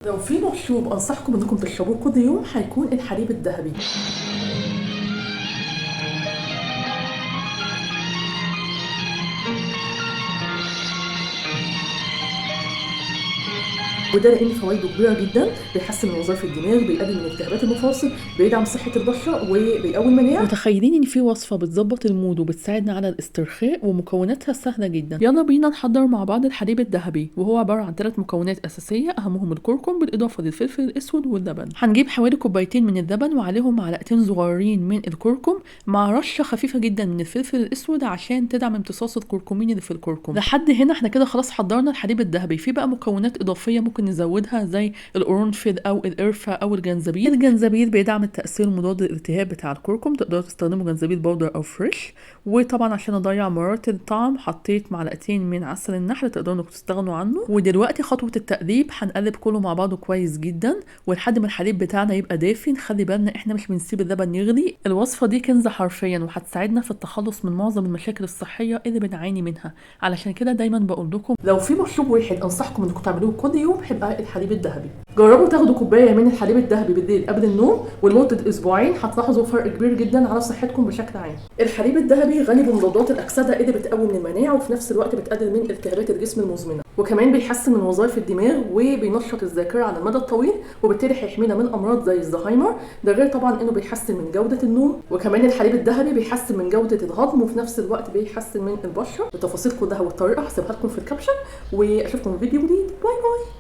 لو في مشروب انصحكم انكم تشربوه كل يوم هيكون الحليب الذهبي. وده لان فوائده كبيره جدا، بيحسن من وظائف الدماغ، بيقلل من التهابات المفاصل، بيدعم صحه البشره وبيقوي المناعه. متخيلين ان في وصفه بتظبط المود وبتساعدنا على الاسترخاء ومكوناتها سهله جدا؟ يلا بينا نحضر مع بعض الحليب الذهبي، وهو عباره عن 3 مكونات اساسيه اهمهم الكركم بالاضافه للفلفل الاسود واللبن. هنجيب حوالي كوبايتين من اللبن وعليهم معلقتين صغيرين من الكركم مع رشه خفيفه جدا من الفلفل الاسود عشان تدعم امتصاص الكركمين اللي في الكركم. لحد هنا احنا كده خلاص حضرنا الحليب الذهبي. في بقى مكونات اضافيه ممكن نزودها زي القرنفل او القرفه او الجنزبيل. الجنزبيل بيدعم التاثير المضاد للالتهاب بتاع الكركم، تقدروا تستخدموا جنزبيل بودر او فريش. وطبعا عشان اضيع مرارة الطعم حطيت معلقتين من عسل النحل، تقدروا انكم تستغنوا عنه. ودلوقتي خطوه التقليب، هنقلب كله مع بعضه كويس جدا ولحد ما الحليب بتاعنا يبقى دافي. خلي بالنا احنا مش بنسيب اللبن يغلي. الوصفه دي كنز حرفيا وهتساعدنا في التخلص من معظم المشاكل الصحيه اللي بنعاني منها. علشان كده دايما بقول لكم لو في مشروب واحد انصحكم انكم تعملوه كل يوم هيبقى الحليب الذهبي. جربوا تاخدوا كوبايه من الحليب الذهبي بالليل قبل النوم، ولمده اسبوعين هتلاحظوا فرق كبير جدا على صحتكم بشكل عام. الحليب الذهبي غني بمضادات الاكسده اللي بتقوي من المناعه وفي نفس الوقت بتقلل من التهابات الجسم المزمنه، وكمان بيحسن من وظائف الدماغ وبينشط الذاكره على المدى الطويل، وبالتالي هيحمينا من امراض زي الزهايمر. ده غير طبعا انه بيحسن من جوده النوم، وكمان الحليب الذهبي بيحسن من جوده الهضم وفي نفس الوقت بيحسن من البشره. التفاصيل كلها والطريقه هسيبها لكم في الكابشن، واشوفكم في فيديو جديد. باي باي.